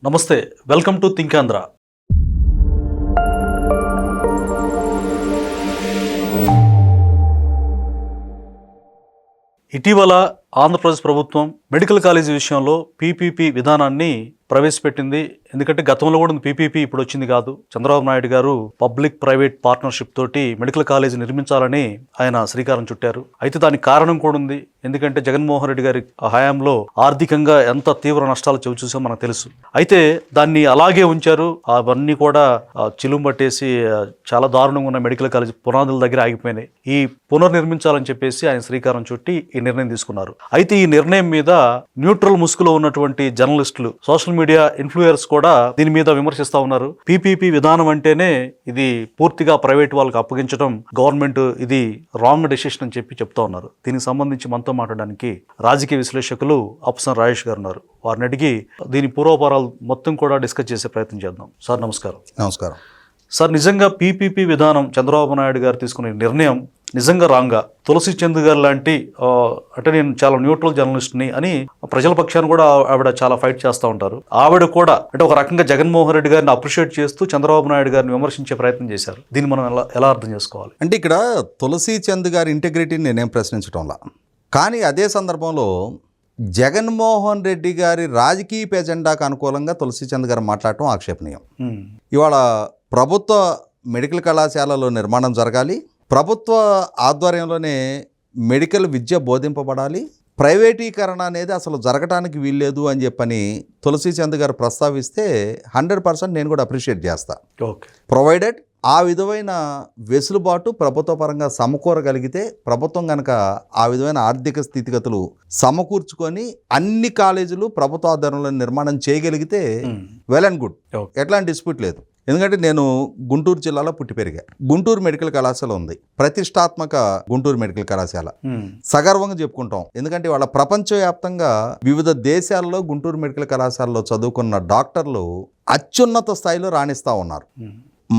నమస్తే, welcome to think Andhra. ఇటీవల ఆంధ్రప్రదేశ్ ప్రభుత్వం మెడికల్ కాలేజీ విషయంలో పీపీపీ విధానాన్ని ప్రవేశపెట్టింది. ఎందుకంటే గతంలో కూడా పీపీపీ ఇప్పుడు వచ్చింది కాదు. చంద్రబాబు నాయుడు గారు పబ్లిక్ ప్రైవేట్ పార్ట్నర్షిప్ తోటి మెడికల్ కాలేజీ నిర్మించాలని ఆయన శ్రీకారం చుట్టారు. అయితే దానికి కారణం కూడా ఉంది. ఎందుకంటే జగన్మోహన్ రెడ్డి గారి హయాంలో ఆర్థికంగా ఎంత తీవ్ర నష్టాలు చవిచూసామో మనకు తెలుసు. అయితే దాన్ని అలాగే ఉంచారు. అవన్నీ కూడా చిలుం పట్టేసి చాలా దారుణంగా ఉన్న మెడికల్ కాలేజీ పునాదుల దగ్గర ఆగిపోయినాయి. ఈ పునర్నిర్మించాలని చెప్పేసి ఆయన శ్రీకారం చుట్టి ఈ నిర్ణయం తీసుకున్నారు. అయితే ఈ నిర్ణయం మీద న్యూట్రల్ ముసుగులో ఉన్నటువంటి జర్నలిస్టులు, సోషల్ మీడియా ఇన్ఫ్లుయర్స్ కూడా దీని మీద విమర్శిస్తా ఉన్నారు. పీపీపీ విధానం అంటేనే ఇది పూర్తిగా ప్రైవేట్ వాళ్ళకి అప్పగించడం, గవర్నమెంట్ ఇది రాంగ్ డెసిషన్ అని చెప్తా ఉన్నారు. దీనికి సంబంధించి మనతో మాట్లాడడానికి రాజకీయ విశ్లేషకులు అప్సన్ రాజేష్ గారు ఉన్నారు. వారిని అడిగి దీని పూర్వపరాలు మొత్తం కూడా డిస్కస్ చేసే ప్రయత్నం చేద్దాం. సార్ నమస్కారం. నమస్కారం సార్, నిజంగా పీపీపీ విధానం చంద్రబాబు నాయుడు గారు తీసుకునే నిర్ణయం నిజంగా రాంగా? తులసి చంద్ గారు లాంటి అంటే నేను చాలా న్యూట్రల్ జర్నలిస్ట్ని అని ప్రజల పక్షాన్ని కూడా ఆవిడ చాలా ఫైట్ చేస్తూ ఉంటారు. ఆవిడ కూడా అంటే ఒక రకంగా జగన్మోహన్ రెడ్డి గారిని అప్రిషియేట్ చేస్తూ చంద్రబాబు నాయుడు గారిని విమర్శించే ప్రయత్నం చేశారు. దీన్ని మనం ఎలా అర్థం చేసుకోవాలి? అంటే ఇక్కడ తులసి చంద్ గారి ఇంటెగ్రిటీని నేనేం ప్రశ్నించడంలా, కానీ అదే సందర్భంలో జగన్మోహన్ రెడ్డి గారి రాజకీయ ఎజెండాకు అనుకూలంగా తులసి చంద్ గారు మాట్లాడటం ఆక్షేపణీయం. ఇవాళ ప్రభుత్వ మెడికల్ కళాశాలలో నిర్మాణం జరగాలి, ప్రభుత్వ ఆధ్వర్యంలోనే మెడికల్ విద్య బోధింపబడాలి, ప్రైవేటీకరణ అనేది అసలు జరగటానికి వీల్లేదు అని చెప్పని తులసి చంద్ గారు ప్రస్తావిస్తే 100% నేను కూడా అప్రిషియేట్ చేస్తా. ప్రొవైడెడ్ ఆ విధమైన వెసులుబాటు ప్రభుత్వ పరంగా సమకూరగలిగితే, ప్రభుత్వం కనుక ఆ విధమైన ఆర్థిక స్థితిగతులు సమకూర్చుకొని అన్ని కాలేజీలు ప్రభుత్వ ఆధ్వర్యంలో నిర్మాణం చేయగలిగితే వెల్ అండ్ గుడ్, ఎట్లాంటి డిస్ప్యూట్ లేదు. ఎందుకంటే నేను గుంటూరు జిల్లాలో పుట్టి పెరిగా. గుంటూరు మెడికల్ కళాశాల ఉంది, ప్రతిష్టాత్మక గుంటూరు మెడికల్ కళాశాల. సగర్వంగా చెప్పుకుంటాం. ఎందుకంటే వాళ్ళ ప్రపంచవ్యాప్తంగా వివిధ దేశాల్లో గుంటూరు మెడికల్ కళాశాలలో చదువుకున్న డాక్టర్లు అత్యున్నత స్థాయిలో రాణిస్తూ ఉన్నారు.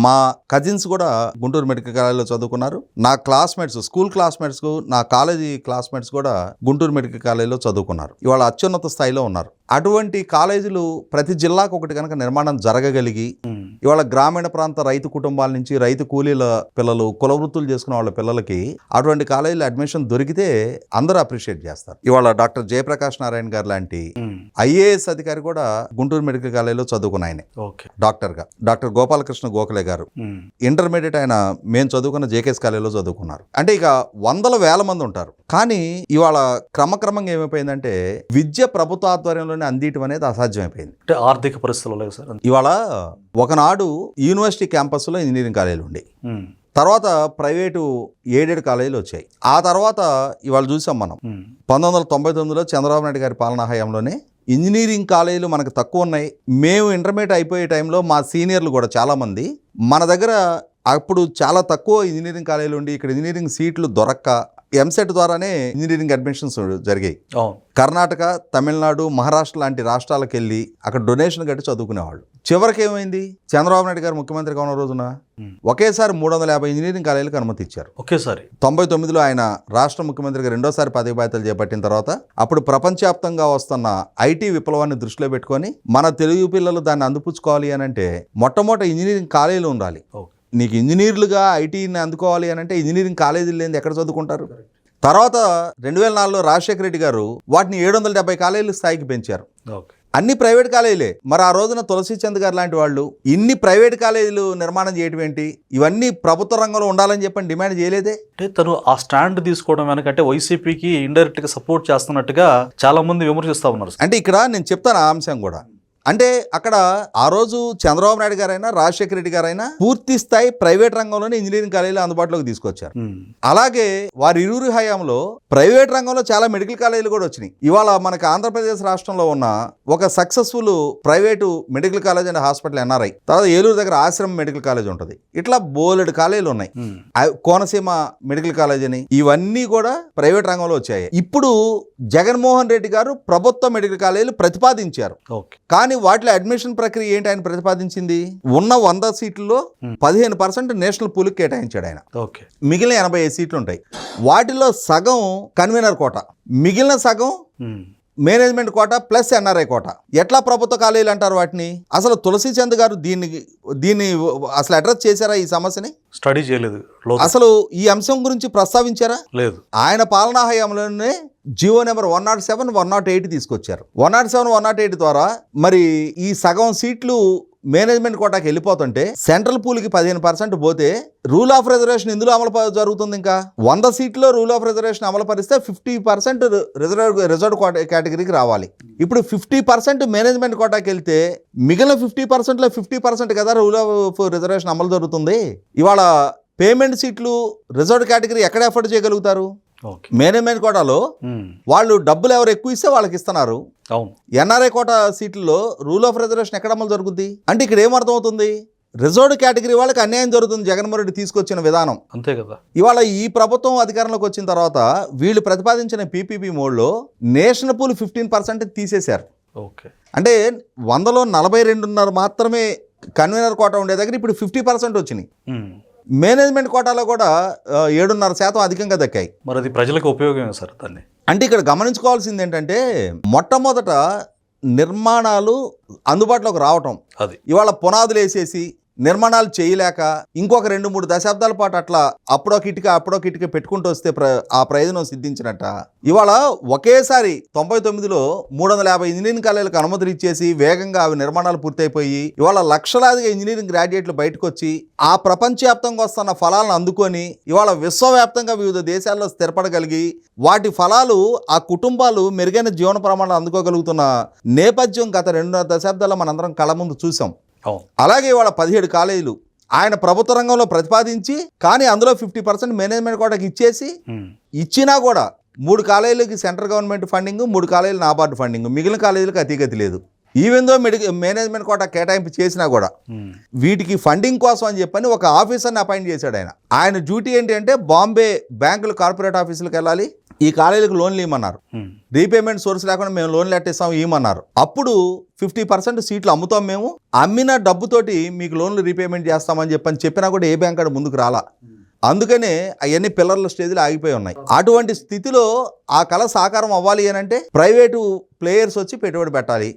మా కజిన్స్ కూడా గుంటూరు మెడికల్ కాలేజీలో చదువుకున్నారు. నా క్లాస్మేట్స్, స్కూల్ క్లాస్మేట్స్, నా కాలేజీ క్లాస్మేట్స్ కూడా గుంటూరు మెడికల్ కాలేజీలో చదువుకున్నారు. ఇవాళ అత్యున్నత స్థాయిలో ఉన్నారు. అటువంటి కాలేజీలు ప్రతి జిల్లాకు ఒకటి కనుక నిర్మాణం జరగగలిగి, ఇవాళ గ్రామీణ ప్రాంత రైతు కుటుంబాల నుంచి రైతు కూలీల పిల్లలు, కుల వృత్తులు చేసుకున్న వాళ్ళ పిల్లలకి అటువంటి కాలేజీలో అడ్మిషన్ దొరికితే అందరూ అప్రిషియేట్ చేస్తారు. ఇవాళ డాక్టర్ జయప్రకాష్ నారాయణ గారు లాంటి ఐఏఎస్ అధికారి కూడా గుంటూరు మెడికల్ కాలేజీలో చదువుకున్న ఆయనే డాక్టర్గా. డాక్టర్ గోపాలకృష్ణ గోఖలే గారు ఇంటర్మీడియట్ ఆయన మేము చదువుకున్న జేకేఎస్ కాలేజీలో చదువుకున్నారు. అంటే ఇక వందల వేల మంది ఉంటారు. కానీ ఇవాళ క్రమక్రమంగా ఏమైపోయిందంటే విద్య ప్రభుత్వ ఆధ్వర్యంలో అందించడం అనేది అసాధ్యమైపోయింది. అంటే ఆర్థిక పరిస్థితులు సార్. ఇవాళ ఒకనాడు యూనివర్సిటీ క్యాంపస్లో ఇంజనీరింగ్ కాలేజీలు ఉండే, తర్వాత ప్రైవేటు ఎయిడెడ్ కాలేజీలు వచ్చాయి. ఆ తర్వాత ఇవాళ చూసాం మనం 1999లో చంద్రబాబు నాయుడు గారి పాలనా హయాంలోనే ఇంజనీరింగ్ కాలేజీలు మనకు తక్కువ ఉన్నాయి. మేము ఇంటర్మీడియట్ అయిపోయే టైంలో మా సీనియర్లు కూడా చాలామంది మన దగ్గర అప్పుడు చాలా తక్కువ ఇంజనీరింగ్ కాలేజీలు ఉండి ఇక్కడ ఇంజనీరింగ్ సీట్లు దొరక్క ఎంసెట్ ద్వారానే ఇంజనీరింగ్ అడ్మిషన్స్ జరిగాయి. కర్ణాటక, తమిళనాడు, మహారాష్ట్ర లాంటి రాష్ట్రాలకు వెళ్ళి అక్కడ డొనేషన్ కట్టి చదువుకునేవాళ్ళు. చివరికి ఏమైంది, చంద్రబాబు నాయుడు గారు ముఖ్యమంత్రిగా ఉన్న రోజున ఒకేసారి 350 ఇంజనీరింగ్ కాలేజీలకు అనుమతి ఇచ్చారు. ఒకేసారి 99లో ఆయన రాష్ట్ర ముఖ్యమంత్రిగా రెండోసారి పదవి బాధ్యతలు చేపట్టిన తర్వాత అప్పుడు ప్రపంచవ్యాప్తంగా వస్తున్న ఐటీ విప్లవాన్ని దృష్టిలో పెట్టుకొని మన తెలుగు పిల్లలు దాన్ని అందిపుచ్చుకోవాలి అని అంటే మొట్టమొదటి ఇంజనీరింగ్ కాలేజీలు ఉండాలి. నీకు ఇంజనీర్లుగా ఐటీని అందుకోవాలి అని అంటే ఇంజనీరింగ్ కాలేజీలు లేని ఎక్కడ చదువుకుంటారు? తర్వాత 2004లో రాజశేఖర రెడ్డి గారు వాటిని 770 కాలేజీల స్థాయికి పెంచారు. అన్ని ప్రైవేట్ కాలేజీలే. మరి ఆ రోజున తులసి చంద్ గారు లాంటి వాళ్ళు ఇన్ని ప్రైవేట్ కాలేజీలు నిర్మాణం చేయడం ఏంటి? ఇవన్నీ ప్రభుత్వ రంగంలో ఉండాలని చెప్పని డిమాండ్ చేయలేదే. అంటే తను ఆ స్టాండ్ తీసుకోవడం వెనకంటే వైసీపీకి ఇండైరెక్ట్ గా సపోర్ట్ చేస్తున్నట్టుగా చాలా మంది విమర్శిస్తా ఉన్నారు. అంటే ఇక్కడ నేను చెప్తాను ఆ అంశం కూడా. అంటే అక్కడ ఆ రోజు చంద్రబాబు నాయుడు గారైనా రాజశేఖర రెడ్డి గారైనా పూర్తి స్థాయి ప్రైవేట్ రంగంలోనే ఇంజనీరింగ్ కాలేజీలు అందుబాటులోకి తీసుకొచ్చారు. అలాగే వారి ఇరువురి హయాంలో ప్రైవేట్ రంగంలో చాలా మెడికల్ కాలేజీలు కూడా వచ్చినాయి. ఇవాళ మనకి ఆంధ్రప్రదేశ్ రాష్ట్రంలో ఉన్న ఒక successful private medical college and hospital NRI, తర్వాత ఏలూరు దగ్గర ఆశ్రమ మెడికల్ కాలేజ్ ఉంటుంది. ఇట్లా బోలెడు కాలేజీలు ఉన్నాయి. కోనసీమ మెడికల్ కాలేజ్ అని, ఇవన్నీ కూడా ప్రైవేట్ రంగంలో వచ్చాయి. ఇప్పుడు జగన్మోహన్ రెడ్డి గారు ప్రభుత్వ మెడికల్ కాలేజీలు ప్రతిపాదించారు. కానీ వాటిలో అడ్మిషన్ ప్రక్రియ ఏంటి? ఆయన ప్రతిపాదించింది ఉన్న 100 సీట్లలో 15% నేషనల్ పూల్ కేటాయించాడు ఆయన. మిగిలిన 85 సీట్లు ఉంటాయి. వాటిలో సగం కన్వీనర్ కోట, మిగిలిన సగం management quota plus NRI quota. ఎట్లా ప్రభుత్వ కాలేజీలు అంటారు వాటిని? అసలు తులసి చంద్ గారు దీన్ని అసలు అడ్రస్ చేశారా ఈ సమస్యని? స్టడీ చేయలేదు, అసలు ఈ అంశం గురించి ప్రస్తావించారా? లేదు. ఆయన పాలనా హయాంలోనే జియో నెంబర్ 107, 108 తీసుకొచ్చారు. 107, 108 ద్వారా మరి ఈ సగం సీట్లు మేనేజ్మెంట్ కోటాకి వెళ్ళిపోతుంటే సెంట్రల్ పూల్కి 15% పోతే రూల్ ఆఫ్ రిజర్వేషన్ ఇందులో అమలు జరుగుతుంది. ఇంకా 100 సీట్లో రూల్ ఆఫ్ రిజర్వేషన్ అమలు పరిస్తే 50% రిజర్వ్ కేటగిరీకి రావాలి. ఇప్పుడు 50% మేనేజ్మెంట్ కోటాకి వెళ్తే మిగిలిన 50%లో 50% కదా రూల్ ఆఫ్ రిజర్వేషన్ అమలు జరుగుతుంది. ఇవాళ పేమెంట్ సీట్లు రిజర్వ్ కేటగిరీ ఎక్కడ ఎఫర్ట్ చేయగలుగుతారు? మేనేజ్మెంట్ కోటాలో వాళ్ళు డబ్బులు ఎవరు ఎక్కువ ఇస్తే వాళ్ళకి ఇస్తున్నారు. ఎన్ఆర్ఐ కోటా సీట్లలో రూల్ ఆఫ్ రిజర్వేషన్ ఎక్కడ అమలు జరుగుద్ది? అంటే ఇక్కడ ఏమర్థమవుతుంది? రిజర్వ్డ్ కేటగిరీ వాళ్ళకి అన్యాయం జరుగుతుంది జగన్మోహన్ రెడ్డి తీసుకొచ్చిన విధానం. అంతే కదా. ఇవాళ ఈ ప్రభుత్వం అధికారంలోకి వచ్చిన తర్వాత వీళ్ళు ప్రతిపాదించిన పీపీపీ మోడ్లో నేషనల్ పూల్ 15% తీసేశారు. అంటే 100లో 42.5 మాత్రమే కన్వీనర్ కోటా ఉండే దగ్గర ఇప్పుడు 50% వచ్చినాయి. మేనేజ్మెంట్ కోటాలో కూడా 7.5% అధికంగా దక్కాయి. మరి అది ప్రజలకు ఉపయోగమే సార్ దాన్ని. అంటే ఇక్కడ గమనించుకోవాల్సింది ఏంటంటే మొట్టమొదట నిర్మాణాలు అందుబాటులోకి రావటం, అది ఇవాళ పునాదులు వేసేసి నిర్మాణాలు చేయలేక ఇంకొక 2-3 దశాబ్దాల పాటు అట్లా అప్పుడో కిటిక పెట్టుకుంటూ వస్తే ఆ ప్రయోజనం సిద్ధించినట్ట. ఇవాళ ఒకేసారి 99లో 350 ఇంజనీరింగ్ కాలేజీలకు అనుమతులు ఇచ్చేసి వేగంగా అవి నిర్మాణాలు పూర్తయిపోయి ఇవాళ లక్షలాదిగా ఇంజనీరింగ్ గ్రాడ్యుయేట్లు బయటకు వచ్చి ఆ ప్రపంచవ్యాప్తంగా వస్తున్న ఫలాలను అందుకొని ఇవాళ విశ్వవ్యాప్తంగా వివిధ దేశాల్లో స్థిరపడగలిగి వాటి ఫలాలు ఆ కుటుంబాలు మెరుగైన జీవన ప్రమాణాలు అందుకోగలుగుతున్న నేపథ్యం గత 2 దశాబ్దాల్లో మనందరం కళ్ళ ముందు చూసాం. అలాగే ఇవాళ 17 కాలేజీలు ఆయన ప్రభుత్వ రంగంలో ప్రతిపాదించి కానీ అందులో 50% మేనేజ్మెంట్ కోటాకి ఇచ్చినా కూడా 3 కాలేజీలకి సెంట్రల్ గవర్నమెంట్ ఫండింగ్, 3 కాలేజీలు నాబార్డు ఫండింగ్, మిగిలిన కాలేజీలకు అతిగతి లేదు. ఈవెన్ దో మేనేజ్మెంట్ కోటా కేటాయింపు చేసినా కూడా వీటికి ఫండింగ్ కోసం అని చెప్పని ఒక ఆఫీసర్ని అపాయింట్ చేశాడు. ఆయన డ్యూటీ ఏంటి అంటే బాంబే బ్యాంకులు కార్పొరేట్ ఆఫీసులకు వెళ్ళాలి, ఈ కాలేజీలకు లోన్లు ఇవ్వమన్నారు. రీపేమెంట్ సోర్స్ లేకుండా మేము లోన్లు ఎట్టేస్తాం ఇవ్వమన్నారు. అప్పుడు 50% సీట్లు అమ్ముతాం, మేము అమ్మిన డబ్బుతోటి మీకు లోన్లు రీపేమెంట్ చేస్తామని చెప్పినా కూడా ఏ బ్యాంక్ అక్కడ ముందుకు రాలా. అందుకనే అవన్నీ పిల్లర్ల స్టేజ్లో ఆగిపోయి ఉన్నాయి. అటువంటి స్థితిలో ఆ కళ సాకారం అవ్వాలి అని అంటే ప్రైవేటు ప్లేయర్స్ వచ్చి పెట్టుబడి పెట్టాలి,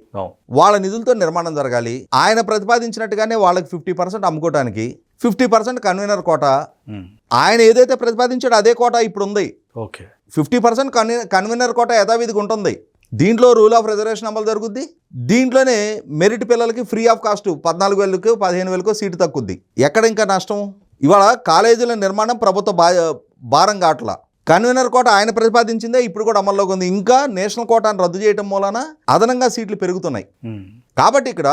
వాళ్ళ నిధులతో నిర్మాణం జరగాలి. ఆయన ప్రతిపాదించినట్టుగానే వాళ్ళకి 50% అమ్ముకోవడానికి 50% కన్వీనర్ కోటా. ఆయన ఏదైతే ప్రతిపాదించాడో అదే కోటా ఇప్పుడు ఉంది. 50% కన్వీనర్ కోటా యథావిధిగా ఉంటుంది. దీంట్లో రూల్ ఆఫ్ రిజర్వేషన్ అమలు జరుగుద్ది. దీంట్లోనే మెరిట్ పిల్లలకి ఫ్రీ ఆఫ్ కాస్ట్ 14,000కో 15,000కో సీటు తక్కుద్ది. ఎక్కడ ఇంకా నష్టం? ఇవాళ కాలేజీల నిర్మాణం ప్రభుత్వ భారం కావట్లా. కన్వీనర్ కోట ఆయన ప్రతిపాదించిందే ఇప్పుడు కూడా అమల్లోకి ఉంది. ఇంకా నేషనల్ కోటాను రద్దు చేయడం మూలన అదనంగా సీట్లు పెరుగుతున్నాయి. కాబట్టి ఇక్కడ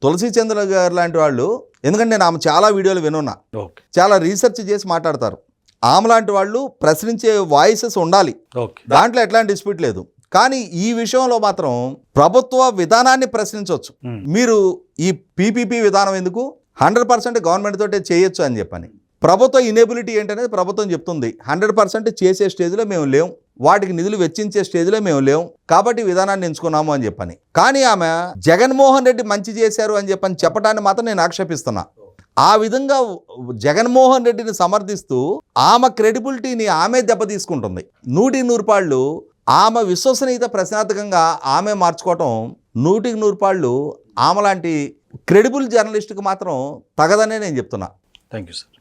తులసి చంద్ర గారు లాంటి వాళ్ళు, ఎందుకంటే నేను ఆమె చాలా వీడియోలు వినున్నా, చాలా రీసెర్చ్ చేసి మాట్లాడతారు. ఆమె లాంటి వాళ్ళు ప్రశ్నించే వాయిసెస్ ఉండాలి, దాంట్లో ఎట్లాంటి డిస్ప్యూట్ లేదు. కానీ ఈ విషయంలో మాత్రం ప్రభుత్వ విధానాన్ని ప్రశ్నించవచ్చు. మీరు ఈ పీపీపీ విధానం ఎందుకు 100% గవర్నమెంట్ తోటే చేయొచ్చు అని చెప్పని. ప్రభుత్వ ఇనేబిలిటీ ఏంటనేది ప్రభుత్వం చెప్తుంది. 100% చేసే స్టేజ్లో మేము లేం, వాటికి నిధులు వెచ్చించే స్టేజ్లో మేము లేం, కాబట్టి విధానాన్ని ఎంచుకున్నాము అని చెప్పని. కానీ ఆమె జగన్మోహన్ రెడ్డి మంచి చేశారు అని చెప్పడాన్ని మాత్రం నేను ఆక్షేపిస్తున్నా. ఆ విధంగా జగన్మోహన్ రెడ్డిని సమర్థిస్తూ ఆమె క్రెడిబిలిటీని ఆమె దెబ్బతీసుకుంటుంది. 100 పాళ్ళు ఆమె విశ్వసనీయత ప్రశ్నార్థకంగా ఆమె మార్చుకోవటం 100 పాళ్ళు ఆమె లాంటి క్రెడిబుల్ జర్నలిస్ట్కి మాత్రం తగదనే నేను చెప్తున్నా. Thank you sir.